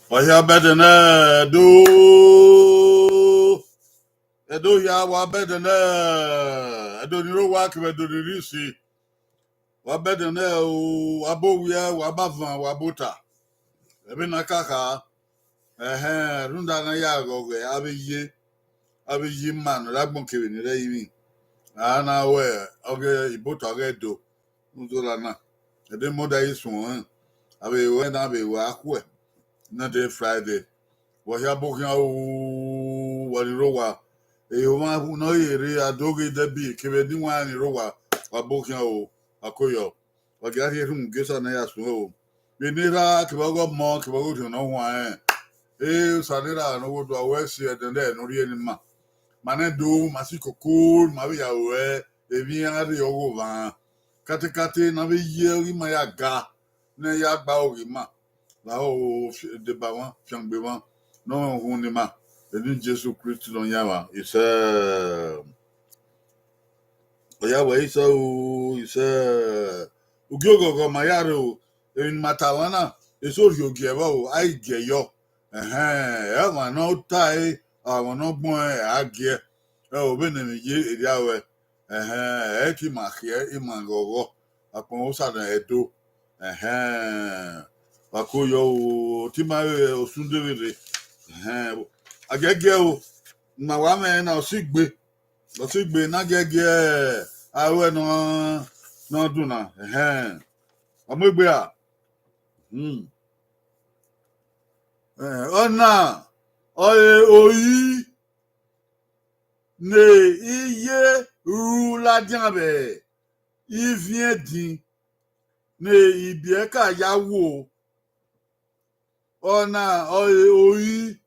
Wahia bedene do edo ya wa bedene edo ni ro wa ke do risi wa bedene o abowia wa bavan wa bota ebe na kaka runda na ya goge abeyi man lagbon kere ni re yimi ana we oge Ibota ge do ndola na ede moda isun abe we na be wa akwe na de Friday wahia bokia o wali rowa e o ma no yere adoge debi kebe di wani rowa wa bokia o akoyo wa ga he rum gesa na ya so o benira ke ba go mo ke ba go no wa salira no go do awesi e den no ri ni ma mane do masiko cool ma bi ya we e bi ya ri o va kate na bi ye ri ma ya ga na ya gba o ri ma la o de ba wan fiangbe wan no hun ni ma eni Jesu Christ no yawa ise oyawa ise ugiogogo mayare o en matawana eso riogi eba o ai geyo e ma no tai awon no gbon age o be na ye eri awe e ki ma khie e ma gogo apon o sa na edo akoyo ti ma osundere agege o na wa me na osigbe na gege awe no duna amegbe a ona oyi ne iye rula diabe il vient din ne ibieka yawo ona oyi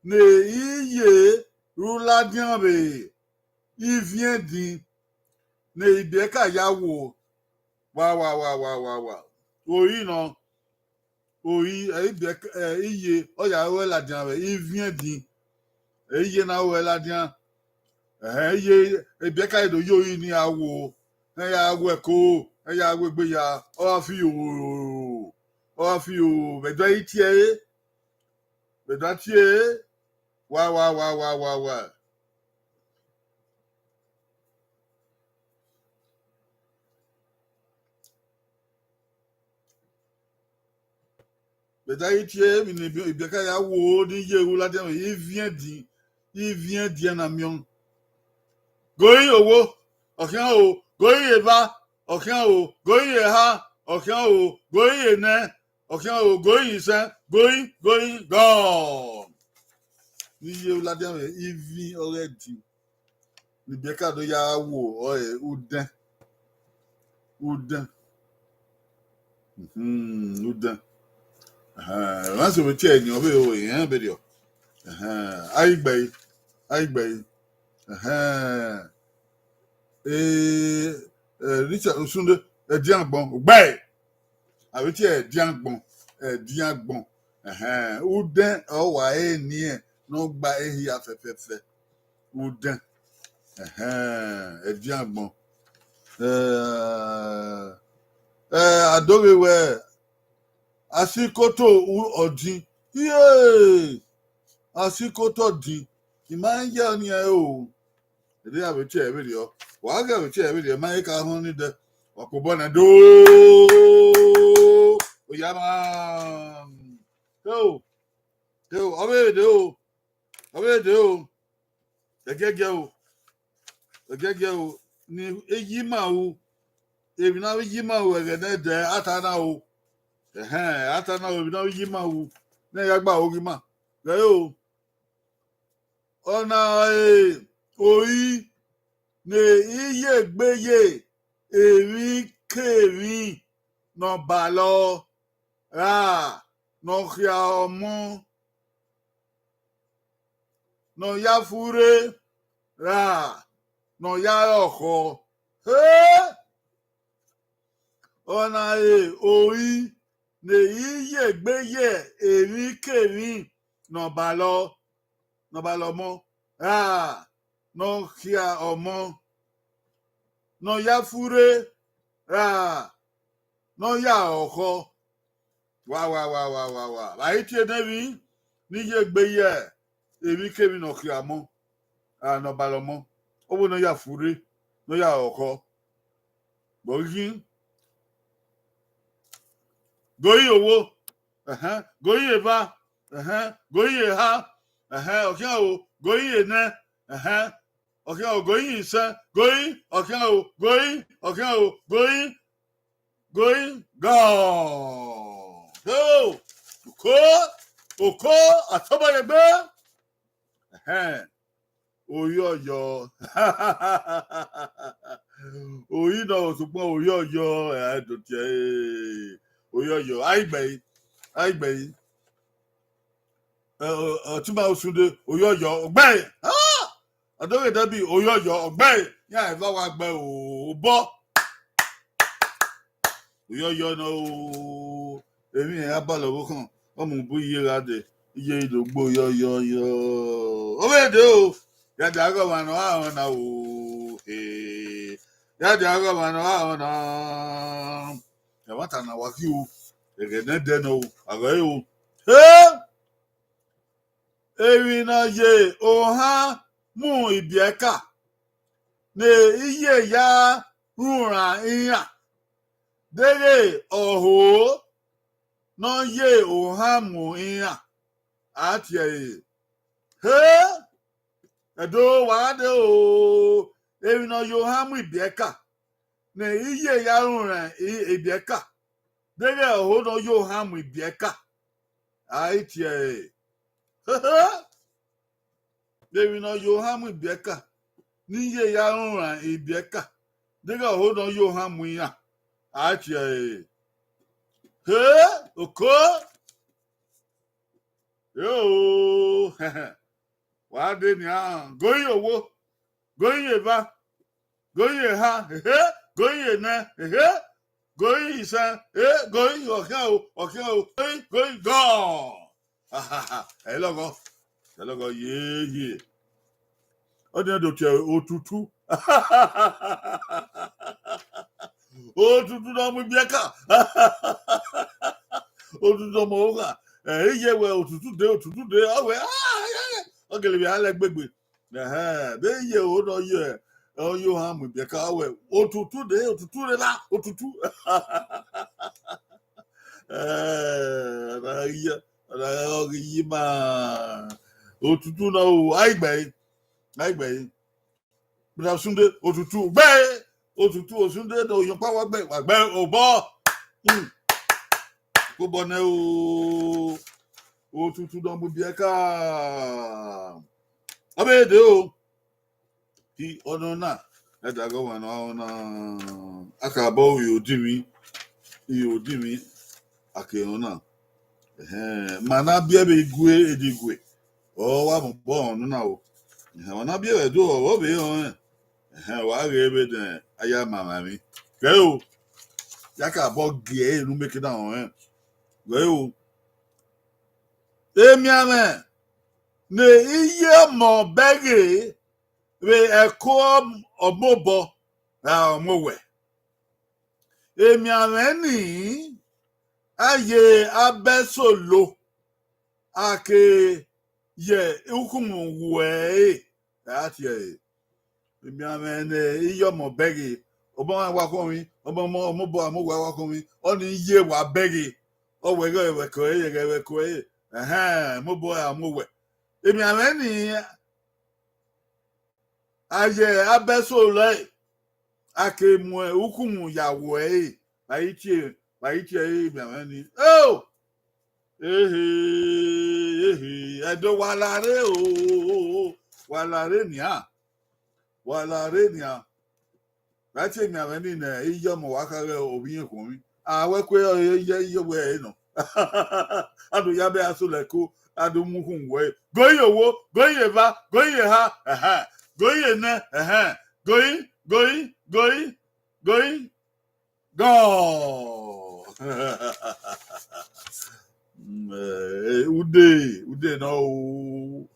ne iye rula diabe il vient din ne ibieka yawo wa oyi no oyi ibieka iye oya we la diabe il vient din iye na we la dian iye ibieka edo yo yi ni awo ya awo eko ya awo gbe ya o fi o bedo itie bedo tie wa bedo itie mi ni ibieka ya wo ni ye wo la dian il vient dire na mion goyi owo okan o goyi eba okan o goyi ha okan o goyi ene okan o goyi isen goyi gone ni ye ulade ivi already ni beka do ya wo uden uden wan so ti eni obe o yan be dio aigbe Richard Osunde ediangbon gbe abi ti ediangbon uden o wa ni e no gba ehi afefefe uden ediangbon adorewe asikoto odin asikoto din imanje ni e o ede abeti e bi o wa ga abeti e bi ma ka ho ni de wakobo na do oyama Yo, Obedo, the ni Ejimau, if now Ejimau again, there, Atanao, Atanao, if now Ejimau, Nayagba Ogima, Yo, Ona, Oi, ne iye gbeye, eri keri, no balo, no kia omo, no yafure, no ya oko. Ona oi, ne iye gbeye, eri keri, no balo mo, no kia omo, no yafure, no ya oko. Wow. I tell Nevi, Nije Gbeye, Emi Kemi no Kiamo, no Balomo, Obo no ya Furi, no ya Oko, Bogi, Goi Owo, Goi Eva, Goi Ha, okay, Goi Ne, okay, Goi Isa, Goi, okay, Goi, go, Oko, Atoba Yebe, Oyo. Oyi no supo oyo, I don't say. Oyo, I Tuma Osunde, Oyo, Ogbe. I don't get be Oyo, Ogbe. Yeah, if I walk by Obo. Oyo, no. Emi abalo kan. Omo bu iye rade. Iye idogbo yo. Obede o. Ya dago manu na o. Ya dago manu na. Ya wata na waki o. Egene de no. Agaye o. Ewi na ye oha mu ibieka. Ne iye ya runra iya. Dere oho. No ye oha mu iya. Atie. Edo wade o. Ewi no yo ha mu ibieka. Ne iye ya runra ibieka. Dere oho no yo ha mu ibieka. Atie. Ewi no yo ha mu ibieka. Niye ya runra ibieka. Dere oho no yo ha mu iya. Atie. Oko. Yo. Wade ni Goyi owo. Goyi eba. Goyi ha. Goyi ne. Goyi isa. Goyi okan. Goyi go. Hello, ye. Ode do tie otutu. Otutu na mu bieka. Otutu mo ga. Iye we otutu de. Awe. Ogele bi ale gbegbe. Be ye o no ye. Yo ha mu bieka awe. Otutu de la. Otutu. Ma. Otutu na o aigbe. Bra sunde otutu gbe. Otutu osunde do yan pa wa gbe obo. Ko bone o. Otutu do mu bieka. Abede o. Ki ono na. Eda go wa na akabo yo dimi ake ona. Mana bia be igwe edigwe. O wa mo bo onu na o. Wana bia we do o be on. Wa ga ebe de aya mama mi. Ge o. Yaka bo gie enu make down Ge o. Emi ame. Ne iye mo bege we eko omobo omowe. Emi ame ni aye abesolo ake ye ukumu we that ye. Emi ame ne iye mo bege obo wa ko mi omo bo amowe wa ko mi oni iye wa bege o we ko ye mo boy mo we emi ameni aye abeso le akemu ukumu yawo baitie emi ameni oh edo walare o walare ni a láti emi ameni na iyo mo wakare obi ekun awe kwe ye we no adu ya be asoleko adu muhun we goyi owo goyi eva goyi ha goyi ne goyi go ude no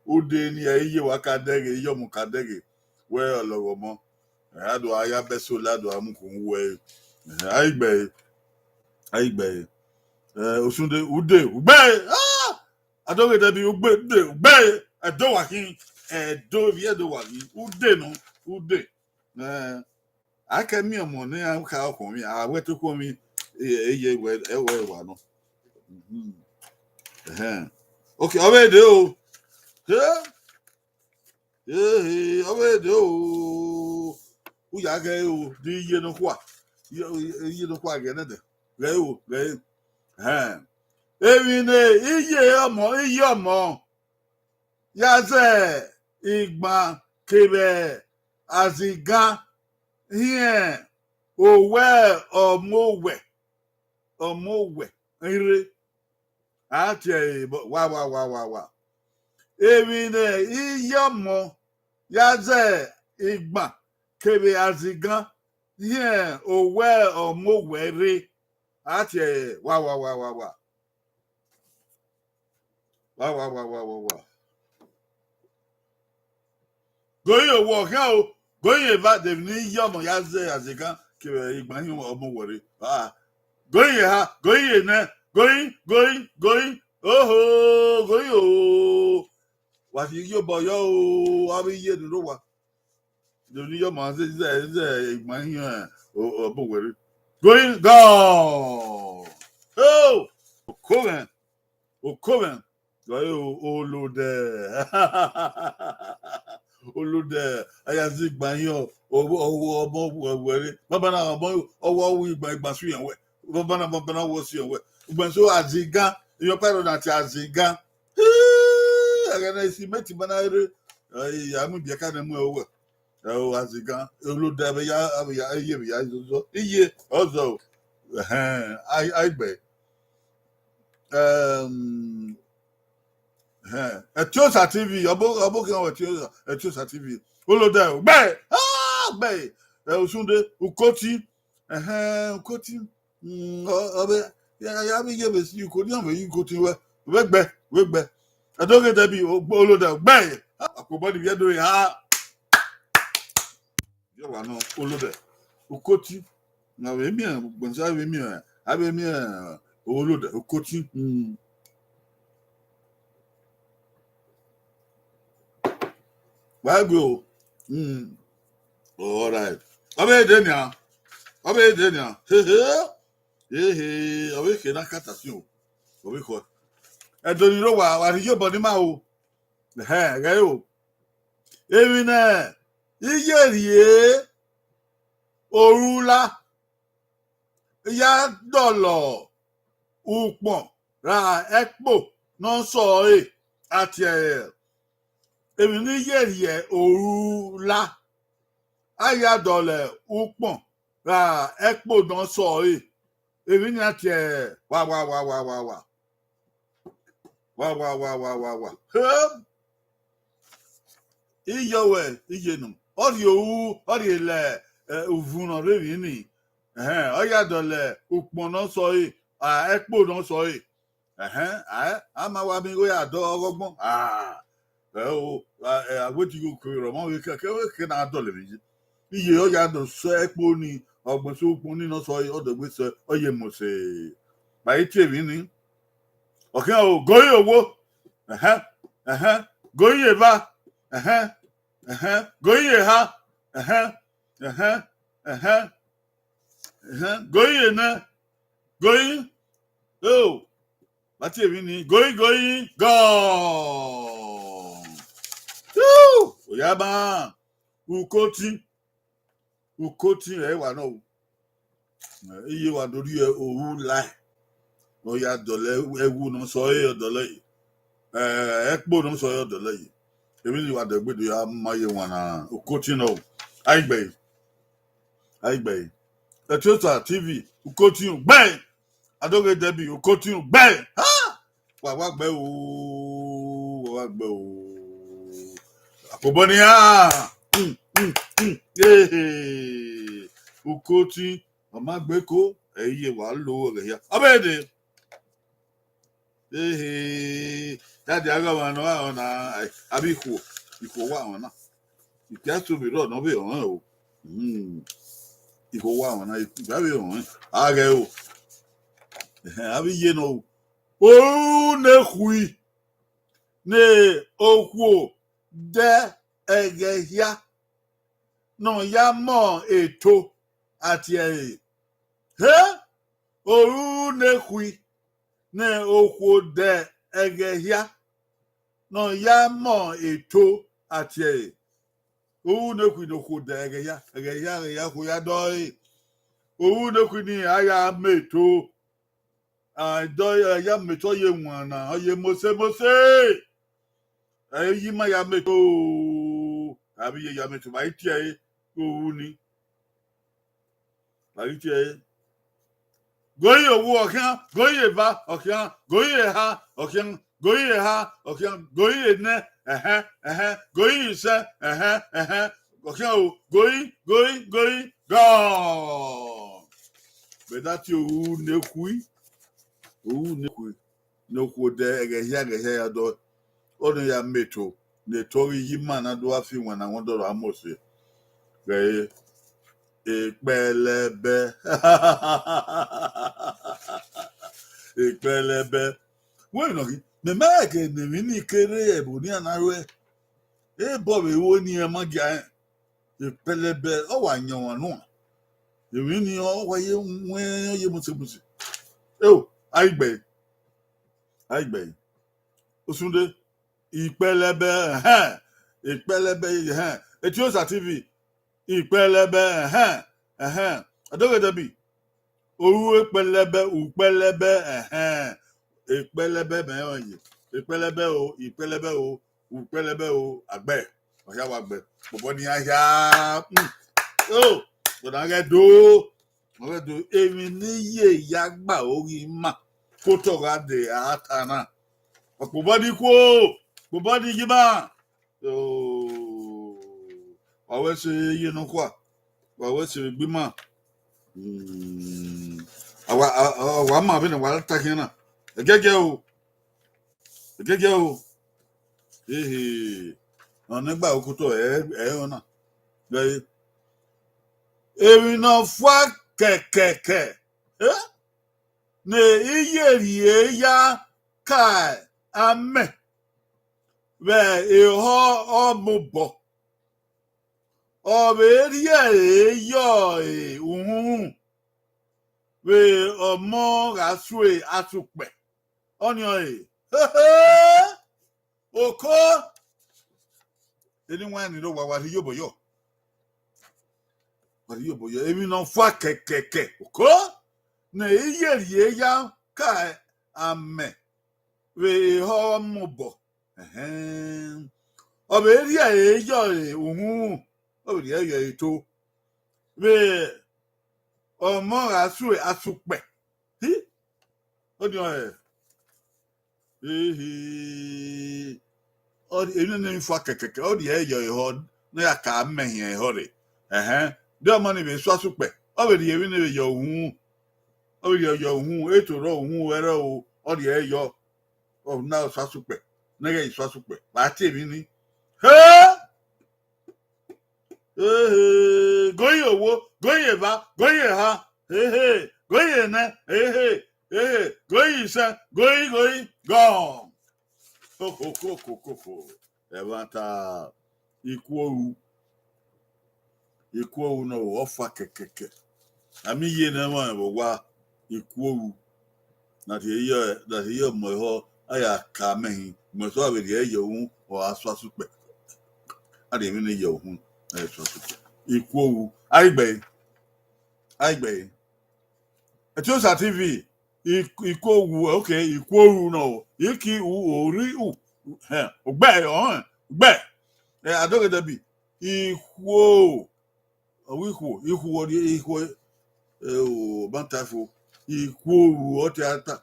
ude ni iye wakadege iyo mu kadege we olowo mo adu aya beso ladu amukun we aigbe osunde ude ugbe adoge debi ugbe edo wakin edo wakin ude no ude akemi omo ni aka okunrin awe to ko mi eye ewe wa no okay obede o obede o uya ge o di iye no kwa ge na de ge o ge ewi ne iye ọmọ yaze igba kebe aziga here owe ọmọwe ire ati wa ewi ne iye ọmọ yaze igba kebe aziga here owe ọmọwe ire ati wa goyi owo kan o goyi eva de ni yomo ya ze azika ke igba hin omo wore goyi ha goyi ne goyi oho goyi o wa fi yo boyo o abi ye duro wa de ni yomo ze igba hin omo wore goyi go oh okoven goyi olùdẹ ayazi gbanyan ọwọ ọmọ wẹrẹ bàbá náà ọwọ ìgbà sùn yẹn wẹ bàbá náà wọ sí yẹn wẹ ìgbàsó àzìgá ìyọ pẹ̀lú àti àzìgá ẹ̀rẹ́nà ìsìn mẹ́tì bá náà rẹ àmú ìbíyẹ ká ní mú ẹ wẹ àzìgá olùdẹ abẹ́yà iye ìyá ìzọzọ iye ọzọ àìgbẹ Etiosa TV obokan Etiosa TV olode gbe osunde ukoti obe ya bi gebe si ukoti am yi ukoti we gbe adoge debi olode gbe akobodi bi do ya yo wa no olode ukoti na we mi gbonsa we mi abe mi olode ukoti Bible. All right. Obe denia. Obe ke na kata si o. Obe ko. Edoni ro wa ri yo bodi ma o. Ge o. Ewi na iye rie orula ya dolo upon ra expo non so ati èmi ní yẹ̀yẹ̀ òrùlá ayádọ̀lẹ̀ upọ̀n ra expo náà sọ èmi ní àti wà iyọ̀wẹ̀ iyẹ̀nù ọ̀rì òwú ọ̀rì ilẹ̀ òvùnà rèmi ní ayádọ̀lẹ̀ upọ̀n náà sọ expo náà sọ a máa wá mi wé àdọ́ ọgbọ́n agbotigo koro mo we ke na dole bi iye o ya do so epo ni ogbon so pon ni no so odogbe so oye mo se ba iti mi ni okan o goyi owo goyi eva goyi ha goyi na goyi oh Bati evini going gone. Woo! Oyaba ukoti wa no. Iye wa dori owu lai. No ya dole ewu no so e dole. Ekpo no so e dole. Evini wa de gbedo ya maye wana ukoti no. Aigbe. Etiosa TV ukoti gbe. Adoge Debi ukoti gbe. Wa gbe o. Akobonia. Ukoti mama gbeko eye wa lo re ya. Abede. Daddy agama no ona abi iko wa ona. Ikesu bi ro no be on o. Iko wa ona ibabe on. Age o. Abi ye no. O ne hui. Ne okwo de egehia. No ya mo eto ati e. Oru ne hui. Ne okwo de egehia. No ya mo eto ati e. Oru ne hui no kwo de egehia. Egehia ya ko ya do. Oru ne hui ni aya meto. Do ya meto ye wana. Oye mose. Eyi ma ya meto. Abi ye ya meto ba iti e. Oru ni. Ba iti e. Goye owu okian, goye ba okian, goye ha okian, goye ha okian, goye ne goye se okian o goye gone. But that you nekui no ko de egehia ya do onu ya meto ne tori yima na do afi wana won amose be ìpẹlẹbẹ wọ́n ìnà kí mẹ̀mẹ́ ẹ̀kẹ́ nìmí ní kéré ẹ̀bùn ní ànáró ẹ̀ bọ̀ wẹ̀ wo ni ẹ̀ mọ́ gíà ẹ̀ ìpẹlẹbẹ ọ̀wà àyànwọ̀n náà èmi ni ọ̀wà yẹ wọ́n yẹ mùsùlùmùsù àìgbẹ̀ Osunde ìpẹlẹbẹ Etiosa TV ìpẹlẹbẹ Oghe Debi oru ìpẹlẹbẹ ìpẹlẹbẹ o àgbẹ̀ ọ̀yá wa gbẹ̀ bọ̀bọ̀ ni àyà gbọ̀dọ̀ àgẹ́dọ̀ èmi níyè ya gbà orí mà kó tọ̀ra dè àtànà ọ̀pọ̀bọ̀ ní kó bọ̀bọ̀ ní yí mà ọ̀wẹ́ ṣe yínú kwa ọ̀wẹ́ ṣe gbímà àwa mà bí ni wà á tàkì náà ẹ̀gẹ́gẹ́ o nígbà òkútọ̀ ẹ̀hún náà lẹ́yìn èmi náà fọ́ kẹ̀kẹ̀kẹ̀ ní iye rìé yá ká amẹ́ bẹ́ẹ̀ ìhọ́ ọmọ bọ̀ ọ̀bẹ̀rẹ̀ yọ̀ òhun bẹ́ẹ̀ ọmọ ràṣùẹ̀ àtùpẹ̀ ọ̀nìyàn òkó ẹni wọn nílò wà wàrí yóò bọyọ èmi náà fọ kẹkẹkẹ òkó ní iyèrìé yá ká àmẹ rè họ mú bọ ọbẹ rí ẹyọ òhun ọbẹ rí ẹyọ ètò rè ọmọ ràṣù àtùpẹ ó ní èmi ní fọ kẹkẹkẹ ó di ẹyọ ìhọ ní àká mẹhìn ẹhọ rẹ bí ọmọ níbi sọ àsùpẹ ọbẹ di èmi níbi yọ òhun ètò rọ òhun ẹrẹ o ó di ẹyọ ọhún náà sọ àsùpẹ nígbà yìí sọ àsùpẹ bàá tèmi ní. Goye owó goye bá goye ha goye nẹ goye iṣẹ goye gone. Kókó ẹ̀bàtà ikú oru náà ọ̀fà kẹ̀kẹ̀kẹ̀ àmì yé náà wọ́n ẹ̀bọ̀ wá ikú oru that he my ho aya ka me mo so be de ye hu o aso super ade mi ne ye hu e so super ikwo aigbe Etiosa TV ikwo wu okay ikwo wu no iki u ori u ogbe adoge da bi ikwo ikwo ori ikwo o bantafo ikwo wu o teata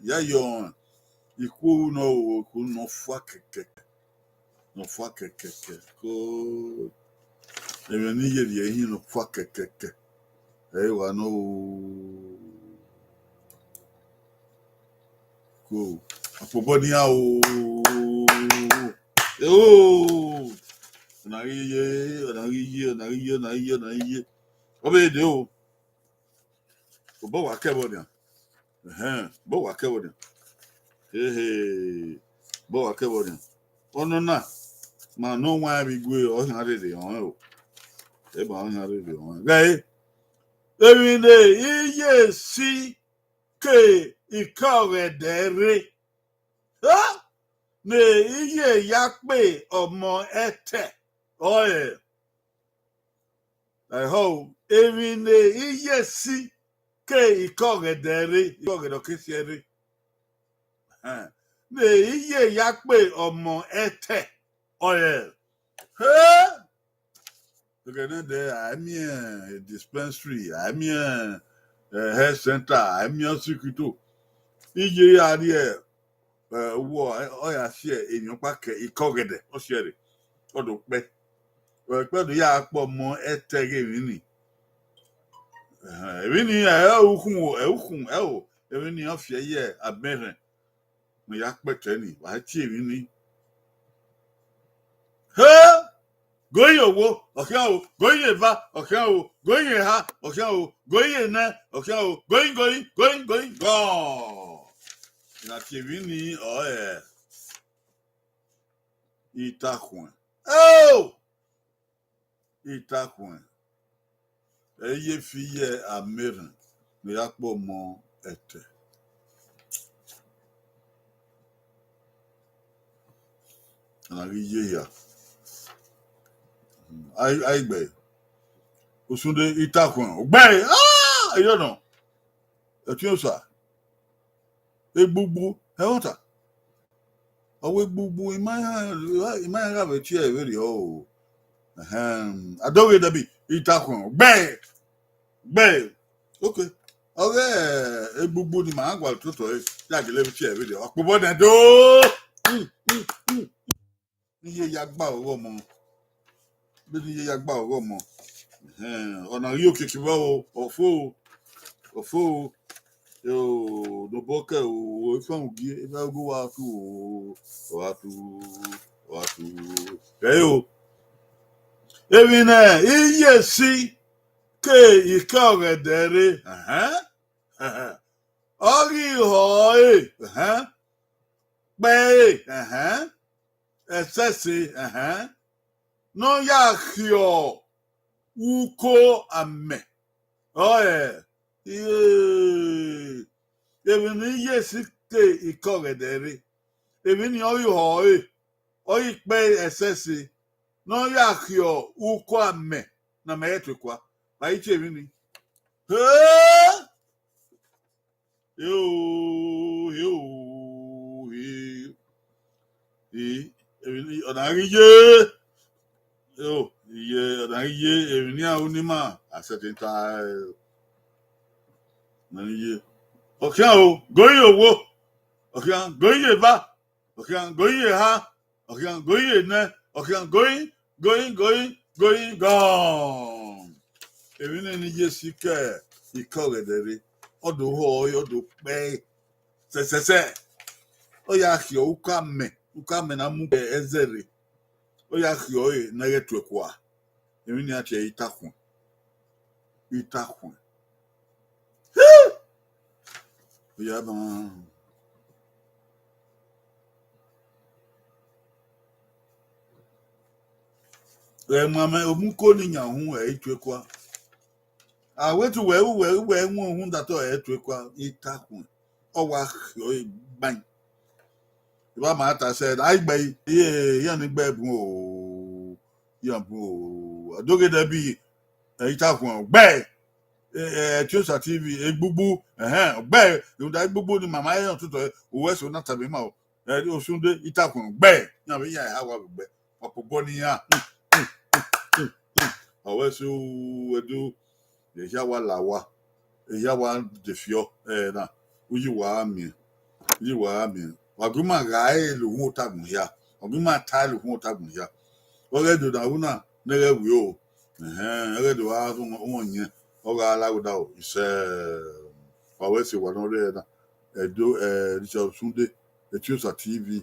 ya yo ikwo wu no ku no fa keke ko ni ye ye hin no fa keke wa no ko apobodi a o na iye obe de o bo wa kebo ni bo wa kebo ni bo wa kebo ni ono na ma no nwa bi gwe o han de o e ba han de o gai ebi ne iye si ke ikawe dere ha ne iye ya pe omo ete oye I hope ebi ne iye si ke ikawe dere ikawe do kisiere ne iye ya pe omo ete oye ha okay there I'm a dispensary I'm a health center I'm a secretary iye ya there wo o ya share eniyan pa ke ikogede o share o do pe do ya po mo etere ni ebi ni ukun ebi ni o fie ye abere mo ya pete ni wa ti ebi ni ha goyin owo okan o goyin eva okan o goyin ha okan o goyin na okan o goyin go na ti ebi ni o itakun itakun eye fi ye amerin ni apo mo ete na ye ya ai gbe osunde itakun ogbe you know Etiosa egbugbu wanta owe gbugbu imaya ga be tie very o adowe da bi itakun ogbe okay oge egbugbu ni ma gwa tuto ya gele bi tie very opobo na do iye ya gba owo mo bi iye ya gba owo mo ona ri okiki ba o ofo yo no boka o ifan gi eba go wa tu yo ebi na iye si ke ika ogedere ori ho pe esese no ya khio uko ame ebi ni iye si ke ika ogedere ebi ni ori ho ori pe esese no ya khio uko ame na metrekwa ba iche ebi ni ọ̀nàríyé ọ̀nàríyé èmi ní àwọn onímọ̀ àṣẹ̀tìntà ọ̀nàríyé ọ̀kíá o góyè owó ọ̀kíá góyè bá ọ̀kíá góyè ha ọ̀kíá góyè nẹ ọ̀kíá góyìn gọ́ọ̀n èmi ní ní yé sí kẹ́ ìkọ́ rẹ̀dẹ̀rẹ̀ ọdún hó ọdún pẹ́ sẹ̀sẹ̀sẹ̀ ó yà kí ọ uka me na mu ezere o ya khio na yetuekwa emi ni ache itakun o ya ba mama omuko ni nyahu etuekwa I went to where one that I to equal Itakun. Oh, what bang. If I matter said, I bay, young babu, young boo. Don't get that be Itakun, bay. Choose a TV, a boo boo, bay. You die boo boo in my mind to West will not have him out. You soon Itakun, bay. Now, yeah, how I bay. Papa Bonia. I was you do the Yawa Lawa. Yawa de Fio, na. You are me. You are me. Waguma Rai Lumota Muya. Waguma Tai Lumota Muya. Oghe do da una nere wi o. Oghe do ha so onye. Oga ala wo da o. Ise wa se wa no re na. Edo Richard Sunday, Etiosa TV.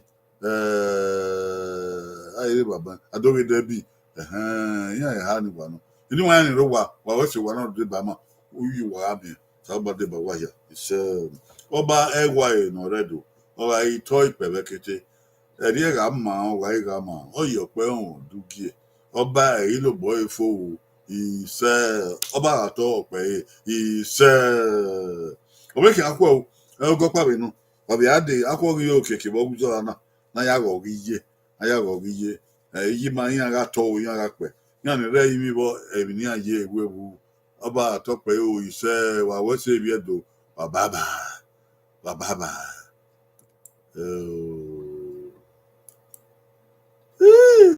Aye baba. Adore Debi. Ya ha ni wa no. Ni wa ni ro wa se wa no de ba ma. Uyi wa abi. Sa ba de ba wa ya. Ise Oba egwa e no redo. Oga I toy pebekete. Ẹ̀rí ẹ̀rá máa ń wá ẹ̀rá máa ọ̀yọ̀ pẹ́ ọ̀hún dúkìá ọba èyí ló bọ́ efo ìṣẹ́ ọba àtọ́ ọ̀pẹ́ ìṣẹ́ òmèkì akọ ẹ̀rọgọ́ pàmìnú ọ̀bì àdè akọ̀rí òkèkè bọ́gújọ́ náà yàrá ọ̀rí yé èyí máa ń yàrá tọ́ òun yàrá pẹ̀ yàrá rẹ̀ yìí mi bọ́ ẹ̀mí ní àyè ìwé wu ọba àtọ́ pẹ́ ìṣẹ́ wà wẹ́sẹ̀ ibi ẹ̀dọ̀ bàbá